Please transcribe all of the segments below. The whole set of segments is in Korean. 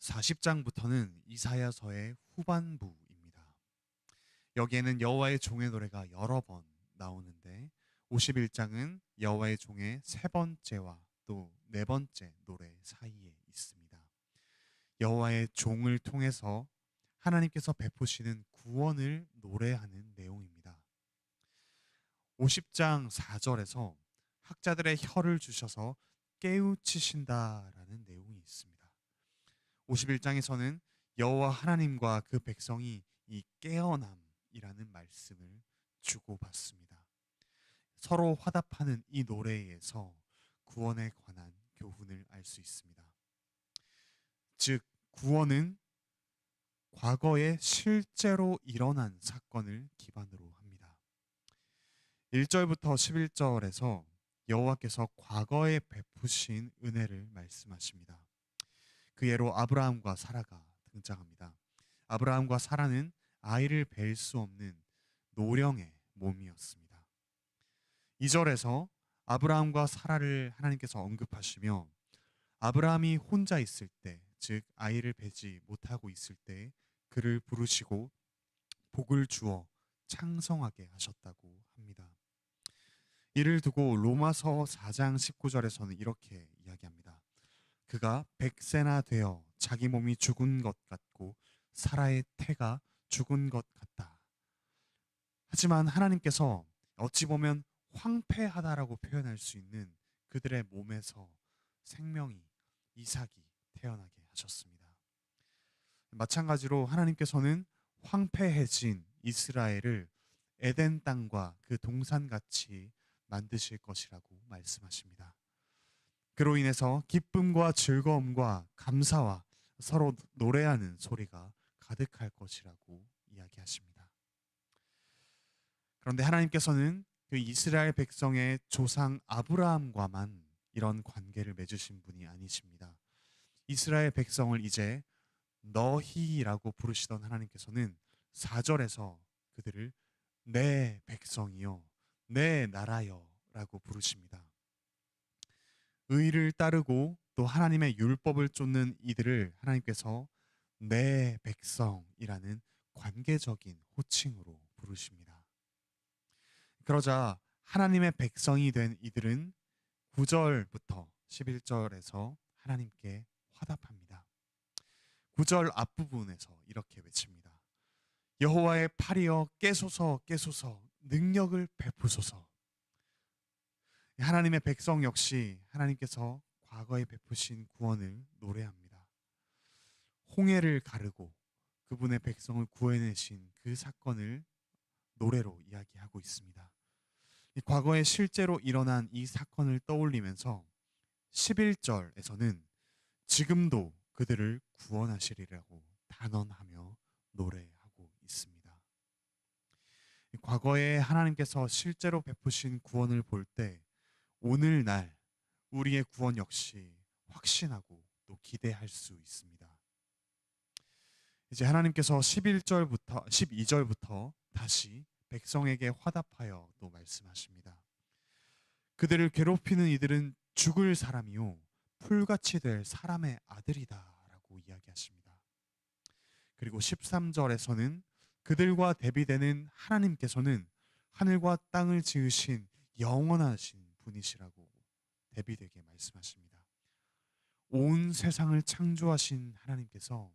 40장부터는 이사야서의 후반부입니다. 여기에는 여호와의 종의 노래가 여러 번 나오는데 51장은 여호와의 종의 세 번째와 또 네 번째 노래 사이에 있습니다. 여호와의 종을 통해서 하나님께서 베푸시는 구원을 노래하는 내용입니다. 50장 4절에서 학자들의 혀를 주셔서 깨우치신다라는 내용이 있습니다. 51장에서는 여호와 하나님과 그 백성이 이 깨어남이라는 말씀을 주고받습니다. 서로 화답하는 이 노래에서 구원에 관한 교훈을 알 수 있습니다. 즉, 구원은 과거에 실제로 일어난 사건을 기반으로 합니다. 1절부터 11절에서 여호와께서 과거에 베푸신 은혜를 말씀하십니다. 그 예로 아브라함과 사라가 등장합니다. 아브라함과 사라는 아이를 뵐 수 없는 노령의 몸이었습니다. 2절에서 아브라함과 사라를 하나님께서 언급하시며 아브라함이 혼자 있을 때, 즉 아이를 뵈지 못하고 있을 때 그를 부르시고 복을 주어 창성하게 하셨다고 합니다. 이를 두고 로마서 4장 19절에서는 이렇게 이야기합니다. 그가 100세나 되어 자기 몸이 죽은 것 같고 사라의 태가 죽은 것 같다. 하지만 하나님께서 어찌 보면 황폐하다라고 표현할 수 있는 그들의 몸에서 생명이, 이삭이 태어나게 하셨습니다. 마찬가지로 하나님께서는 황폐해진 이스라엘을 에덴 땅과 그 동산같이 만드실 것이라고 말씀하십니다. 그로 인해서 기쁨과 즐거움과 감사와 서로 노래하는 소리가 가득할 것이라고 이야기하십니다. 그런데 하나님께서는 그 이스라엘 백성의 조상 아브라함과만 이런 관계를 맺으신 분이 아니십니다. 이스라엘 백성을 이제 너희라고 부르시던 하나님께서는 4절에서 그들을 내 백성이요, 내 나라여 라고 부르십니다. 의를 따르고 또 하나님의 율법을 쫓는 이들을 하나님께서 내 백성이라는 관계적인 호칭으로 부르십니다. 그러자 하나님의 백성이 된 이들은 9절부터 11절에서 하나님께 화답합니다. 9절 앞부분에서 이렇게 외칩니다. 여호와의 팔이여 깨소서 깨소서 능력을 베푸소서. 하나님의 백성 역시 하나님께서 과거에 베푸신 구원을 노래합니다. 홍해를 가르고 그분의 백성을 구해내신 그 사건을 노래로 이야기하고 있습니다. 과거에 실제로 일어난 이 사건을 떠올리면서 11절에서는 지금도 그들을 구원하시리라고 단언하며 노래하고 있습니다. 과거에 하나님께서 실제로 베푸신 구원을 볼 때 오늘날 우리의 구원 역시 확신하고 또 기대할 수 있습니다. 이제 하나님께서 11절부터 12절부터 다시 백성에게 화답하여 또 말씀하십니다. 그들을 괴롭히는 이들은 죽을 사람이요 풀같이 될 사람의 아들이다 라고 이야기하십니다. 그리고 13절에서는 그들과 대비되는 하나님께서는 하늘과 땅을 지으신 영원하신 분이시라고 대비되게 말씀하십니다. 온 세상을 창조하신 하나님께서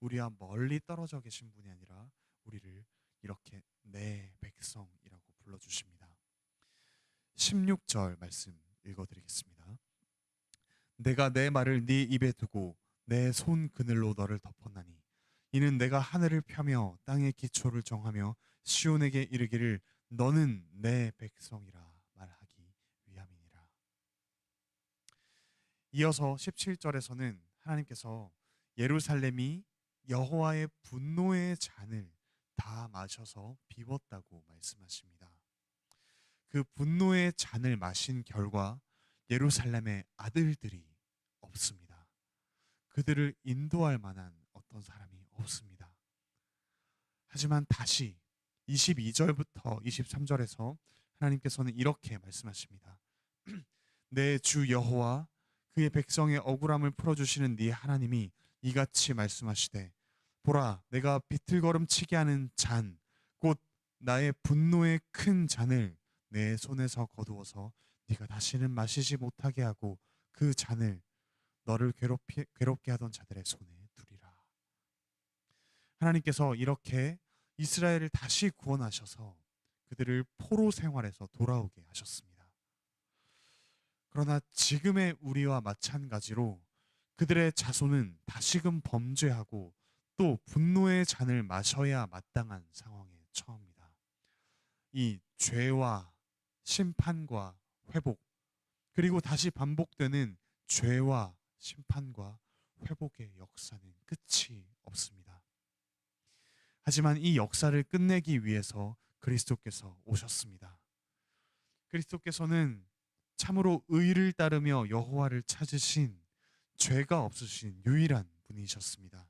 우리와 멀리 떨어져 계신 분이 아니라 우리를 이렇게 내 백성이라고 불러주십니다. 16절 말씀 읽어드리겠습니다. 내가 내 말을 네 입에 두고 내 손 그늘로 너를 덮었나니 이는 내가 하늘을 펴며 땅의 기초를 정하며 시온에게 이르기를 너는 내 백성이라 말하기 위함이니라. 이어서 17절에서는 하나님께서 예루살렘이 여호와의 분노의 잔을 다 마셔서 비웠다고 말씀하십니다. 그 분노의 잔을 마신 결과 예루살렘의 아들들이 없습니다. 그들을 인도할 만한 어떤 사람이 없습니다. 하지만 다시 22절부터 23절에서 하나님께서는 이렇게 말씀하십니다. 내 주 여호와 그의 백성의 억울함을 풀어주시는 네 하나님이 이같이 말씀하시되 보라 내가 비틀거름치게 하는 잔 곧 나의 분노의 큰 잔을 내 손에서 거두어서 네가 다시는 마시지 못하게 하고 그 잔을 너를 괴롭게 하던 자들의 손에 두리라. 하나님께서 이렇게 이스라엘을 다시 구원하셔서 그들을 포로 생활에서 돌아오게 하셨습니다. 그러나 지금의 우리와 마찬가지로 그들의 자손은 다시금 범죄하고 또 분노의 잔을 마셔야 마땅한 상황에 처합니다. 이 죄와 심판과 회복, 그리고 다시 반복되는 죄와 심판과 회복의 역사는 끝이 없습니다. 하지만 이 역사를 끝내기 위해서 그리스도께서 오셨습니다. 그리스도께서는 참으로 의를 따르며 여호와를 찾으신 죄가 없으신 유일한 분이셨습니다.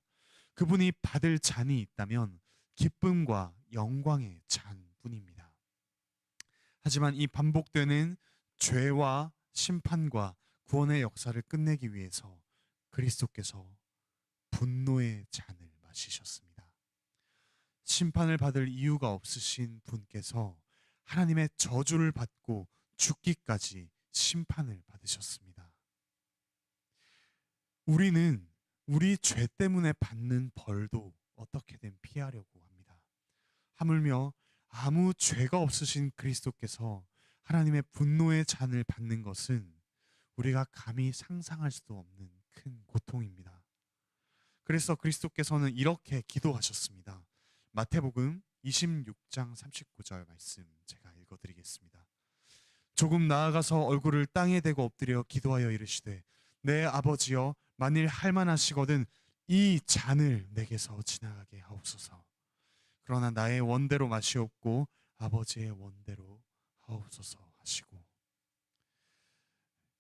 그분이 받을 잔이 있다면 기쁨과 영광의 잔뿐입니다. 하지만 이 반복되는 죄와 심판과 구원의 역사를 끝내기 위해서 그리스도께서 분노의 잔을 마시셨습니다. 심판을 받을 이유가 없으신 분께서 하나님의 저주를 받고 죽기까지 심판을 받으셨습니다. 우리는 우리 죄 때문에 받는 벌도 어떻게든 피하려고 합니다. 하물며 아무 죄가 없으신 그리스도께서 하나님의 분노의 잔을 받는 것은 우리가 감히 상상할 수도 없는 큰 고통입니다. 그래서 그리스도께서는 이렇게 기도하셨습니다. 마태복음 26장 39절 말씀 제가 읽어드리겠습니다. 조금 나아가서 얼굴을 땅에 대고 엎드려 기도하여 이르시되 내 아버지여 만일 할만하시거든 이 잔을 내게서 지나가게 하옵소서. 그러나 나의 원대로 마시옵고 아버지의 원대로 하옵소서 하시고,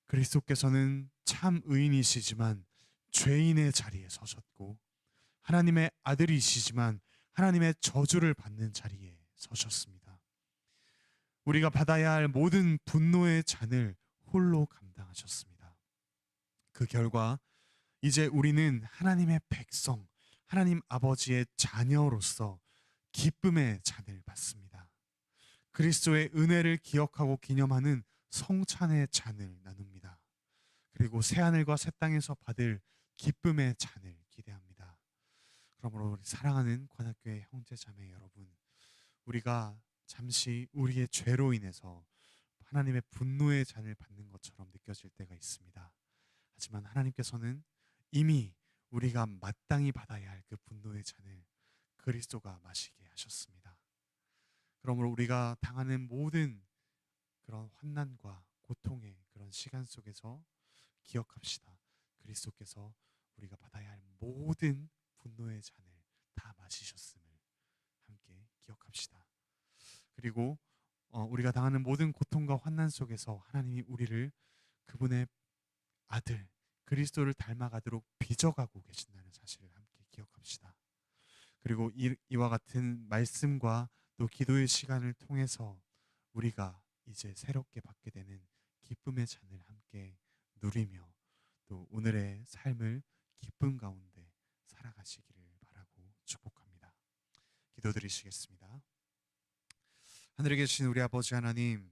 그리스도께서는 참 의인이시지만 죄인의 자리에 서셨고 하나님의 아들이시지만 하나님의 저주를 받는 자리에 서셨습니다. 우리가 받아야 할 모든 분노의 잔을 홀로 감당하셨습니다. 그 결과 이제 우리는 하나님의 백성, 하나님 아버지의 자녀로서 기쁨의 잔을 받습니다. 그리스도의 은혜를 기억하고 기념하는 성찬의 잔을 나눕니다. 그리고 새하늘과 새 땅에서 받을 기쁨의 잔을 기대합니다. 그러므로 우리 사랑하는 관악교회 형제 자매 여러분, 우리가 잠시 우리의 죄로 인해서 하나님의 분노의 잔을 받는 것처럼 느껴질 때가 있습니다. 하지만 하나님께서는 이미 우리가 마땅히 받아야 할 그 분노의 잔을 그리스도가 마시게 하셨습니다. 그러므로 우리가 당하는 모든 그런 환난과 고통의 그런 시간 속에서 기억합시다. 그리스도께서 우리가 받아야 할 모든 분노의 잔을 다 마시셨음을 함께 기억합시다. 그리고 우리가 당하는 모든 고통과 환난 속에서 하나님이 우리를 그분의 아들 그리스도를 닮아가도록 빚어가고 계신다는 사실을 함께 기억합시다. 그리고 이와 같은 말씀과 또 기도의 시간을 통해서 우리가 이제 새롭게 받게 되는 기쁨의 잔을 함께 누리며 또 오늘의 삶을 기쁨 가운데 살아가시기를 바라고 축복합니다. 기도드리시겠습니다. 하늘에 계신 우리 아버지 하나님,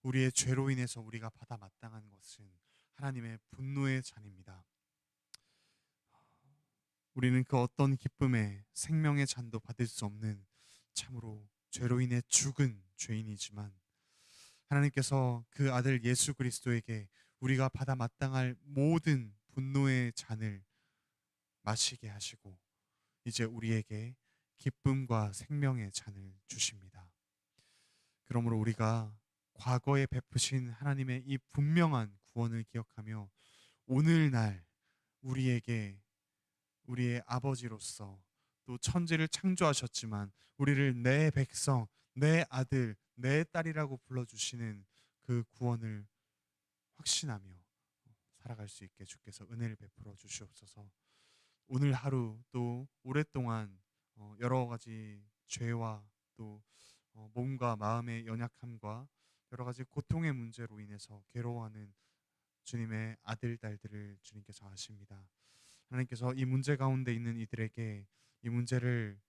우리의 죄로 인해서 우리가 받아 마땅한 것은 하나님의 분노의 잔입니다. 우리는 그 어떤 기쁨의 생명의 잔도 받을 수 없는 참으로 죄로 인해 죽은 죄인이지만 하나님께서 그 아들 예수 그리스도에게 우리가 받아 마땅할 모든 분노의 잔을 마시게 하시고 이제 우리에게 기쁨과 생명의 잔을 주십니다. 그러므로 우리가 과거에 베푸신 하나님의 이 분명한 구원을 기억하며 오늘날 우리에게 우리의 아버지로서 또 천지를 창조하셨지만 우리를 내 백성, 내 아들, 내 딸이라고 불러주시는 그 구원을 확신하며 살아갈 수 있게 주께서 은혜를 베풀어 주시옵소서. 오늘 하루 또 오랫동안 여러 가지 죄와 또 몸과 마음의 연약함과 여러 가지 고통의 문제로 인해서 괴로워하는 주님의 아들, 딸들을 주님께서 아십니다. 하나님께서 이 문제 가운데 있는 이들에게 이 문제를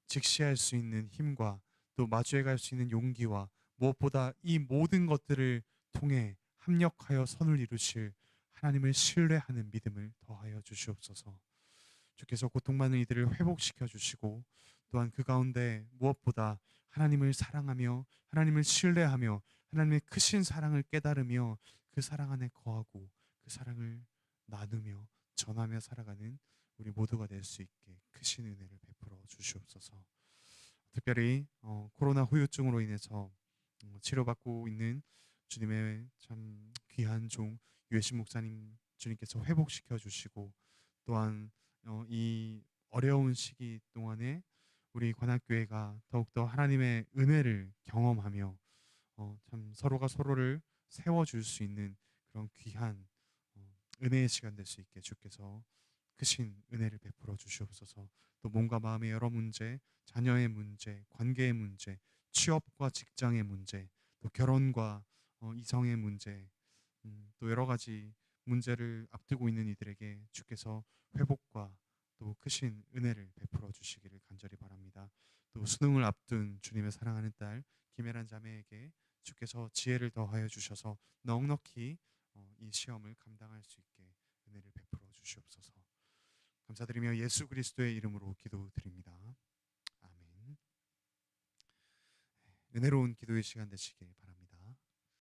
직시할 수 있는 힘과 또 마주해 갈 수 있는 용기와 무엇보다 이 모든 것들을 통해 합력하여 선을 이루실 하나님을 신뢰하는 믿음을 더하여 주시옵소서. 주께서 고통받는 이들을 회복시켜 주시고 또한 그 가운데 무엇보다 하나님을 사랑하며 하나님을 신뢰하며 하나님의 크신 사랑을 깨달으며 그 사랑 안에 거하고 그 사랑을 나누며 전하며 살아가는 우리 모두가 될 수 있게 크신 은혜를 베풀어 주시옵소서. 특별히 코로나 후유증으로 인해서 치료받고 있는 주님의 참 귀한 종 유해신 목사님 주님께서 회복시켜 주시고 또한 이 어려운 시기 동안에 우리 관악교회가 더욱더 하나님의 은혜를 경험하며 참 서로가 서로를 세워줄 수 있는 그런 귀한 은혜의 시간 될 수 있게 주께서 크신 은혜를 베풀어 주시옵소서. 또 몸과 마음의 여러 문제, 자녀의 문제, 관계의 문제, 취업과 직장의 문제, 또 결혼과 이성의 문제, 또 여러 가지 문제를 앞두고 있는 이들에게 주께서 회복과 또 크신 은혜를 베풀어 주시기를 간절히 바랍니다. 또 수능을 앞둔 주님의 사랑하는 딸 김혜란 자매에게 주께서 지혜를 더하여 주셔서 넉넉히 이 시험을 감당할 수 있게 은혜를 베풀어 주시옵소서. 감사드리며 예수 그리스도의 이름으로 기도드립니다. 아멘. 은혜로운 기도의 시간 되시길 바랍니다.